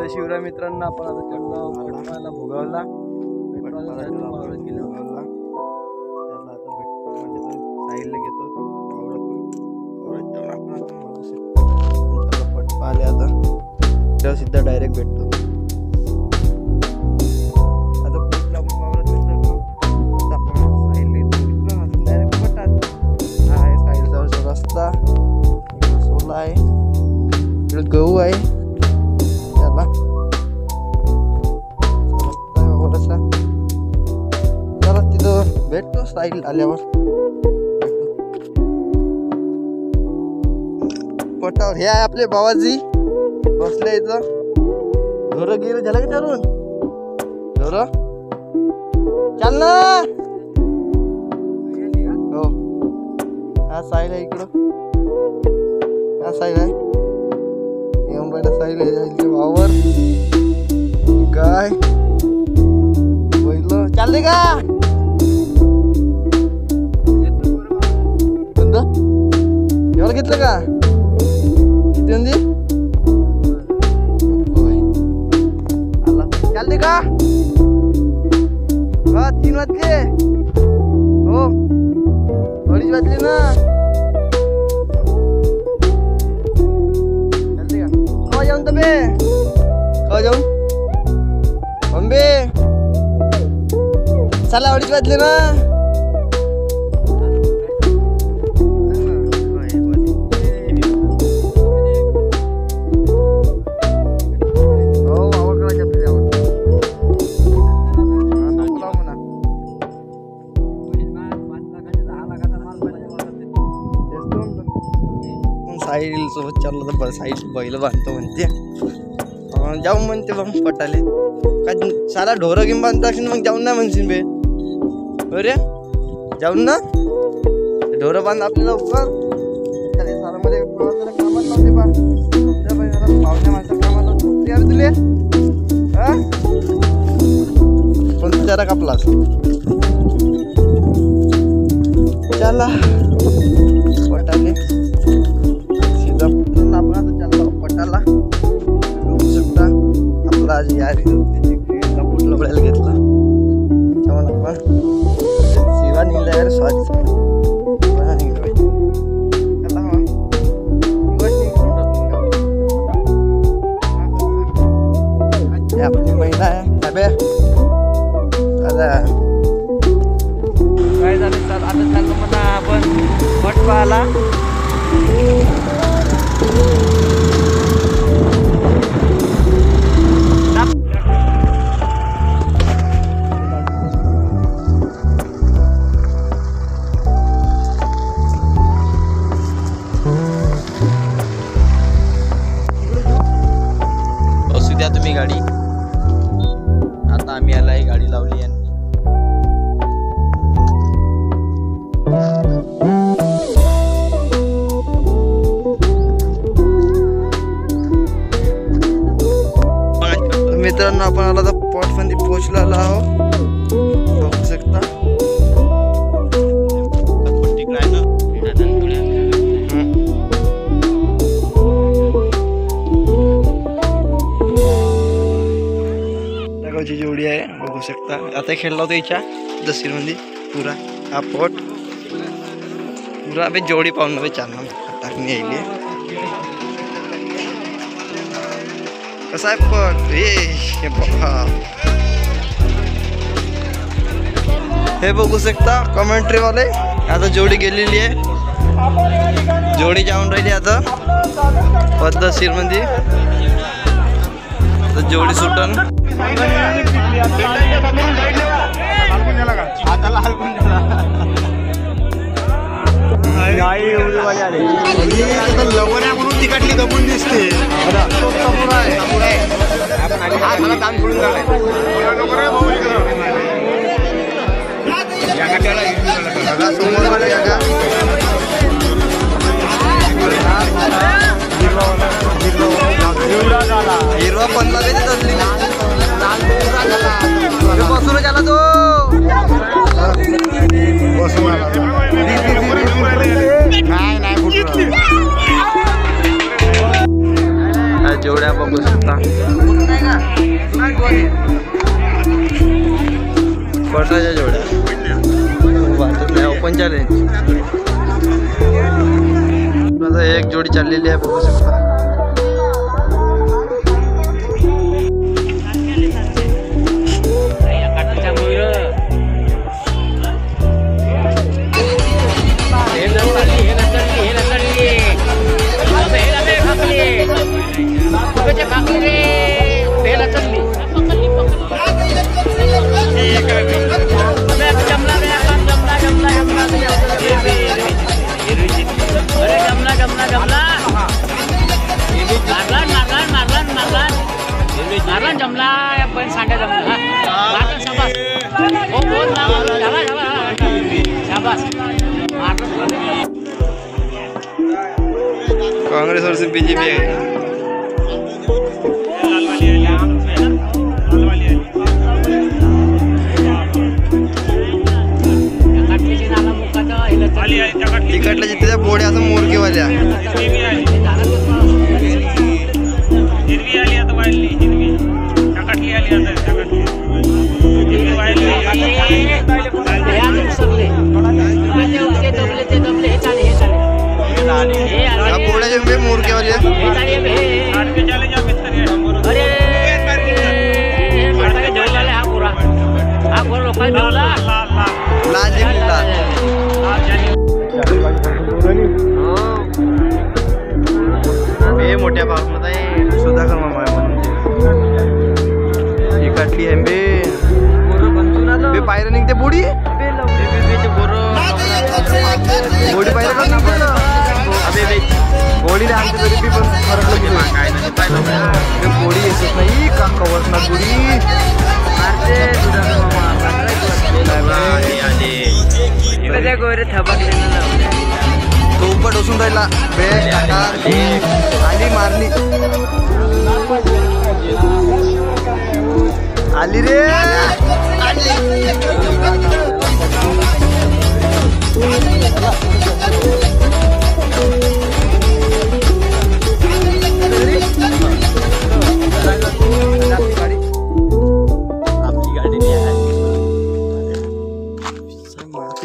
तर शिवराय मित्रांना आपण आता चढलो पटपाला भोगावला साईडला घेतो पटपा आले आता तेव्हा सिद्धा डायरेक्ट भेटतो. आता पुढला आपण वावरात भेटतो डायरेक्ट पटात आहे. साईडचा रस्ता सोला आहे, इकडे गहू आहे त्याला थोडासा. चला तिथं भेटतो साईड आल्यावर पटावर. हे आहे आपले बाबाजी बसले इथं. ढोरं गिर झालं का ठरून? ढोरं चाल ना. हो हा साईड आहे इकडं, हा साईड आहे मुंबईला साईड आहे वावर काय पहिलं चालले का एवढं घेतलं का किती म्हणजे चालले का 3 वाजले हो 2:30 वाजले ना. चालते का कवा जाऊन तबे कवा जाऊन बॉम्बे चला 2:30 वाजले ना. साईड सोबत चाललं तर साईड बैल बांधतो म्हणते जाऊ म्हणते मग पटाले काय सारा ढोरं घेऊन बांधता असेल मग जाऊन ना म्हणशील बे अरे जाऊन ना ढोरं बांध आपल्याला उपर सारा मध्ये कामात लावते बा पावण्या माणसा कामात लावते अरे तुले कोणता चारा कापलास चला पटाले आपण आता चाललो पटाला. बघू शकता आपला आज यारी कुठला बळायला घेतला त्याच्यावर आपण शिवा निघला यार स्वादी निघलं पाहिजे आपली महिला आहे काय झालं. आता चाललो म्हणा आपण पटपाला. असू द्या तुम्ही गाडी. आता आम्ही आला गाडी लावली यांनी. मित्रांनो आपण आला तर पॉट मध्ये पोहोचलेलो आहोत बघू शकता. गावची जोडी आहे बघू शकता. आता खेळला होता याच्या दसीर मध्ये पुरा हा पॉट पुरा बे जोडी पाहून बे चालणार टाकणी यायली कसा आहे पॉट हे बघा. हे बघू शकता कमेंट्री वाले. आता जोडी गेलेली आहे जोडी जाऊन राहिली आता पद्धतशीर मध्ये. आता जोडी सुटन लवण्या म्हणून तिकडली दबून दिसते. हिरवा पडला बसून झाला तो जोड्या बघू शकता. पटाच्या जोड्या वाटत नाही ओपन चॅलेंज. एक जोडी चाललेली आहे बघू शकता. मारला जमला पण सांगा जमला मारला शाबास. हो बहुत झाला शाबास मारला. काँग्रेस वर्सेस बीजेपी आहे. तिकडल्या जिथे त्या बोड्या असं मोरकेवाल्या बोड्याचे मोरकेवाल्या मोठ्या भावना सुधाकर मामा काटली आंबे बे पायऱ्या निघते बोडी बोडी पायऱ्या का बोडीला आमच्या तरी बी पण फरक बोडी येतच नाही का कवर ना बोडी गोरे थबकले तो उपट बसून राहिला बे काका आली मारली आली रे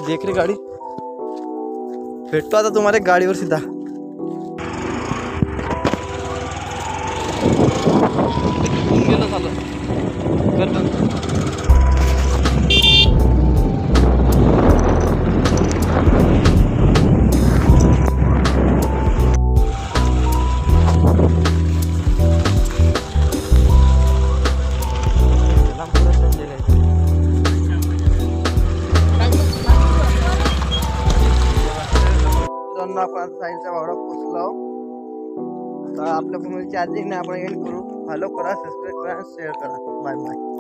देख रे गाडी भेटतो आता तुम्हाला गाडीवर सीधा. आपण साईडच्या भावडा पोचलो. आता आपल्या फोनमध्ये चार्जिंग नाही, आपण एंड करू. फॉलो करा, सबस्क्राईब करा, शेअर करा. Bye bye.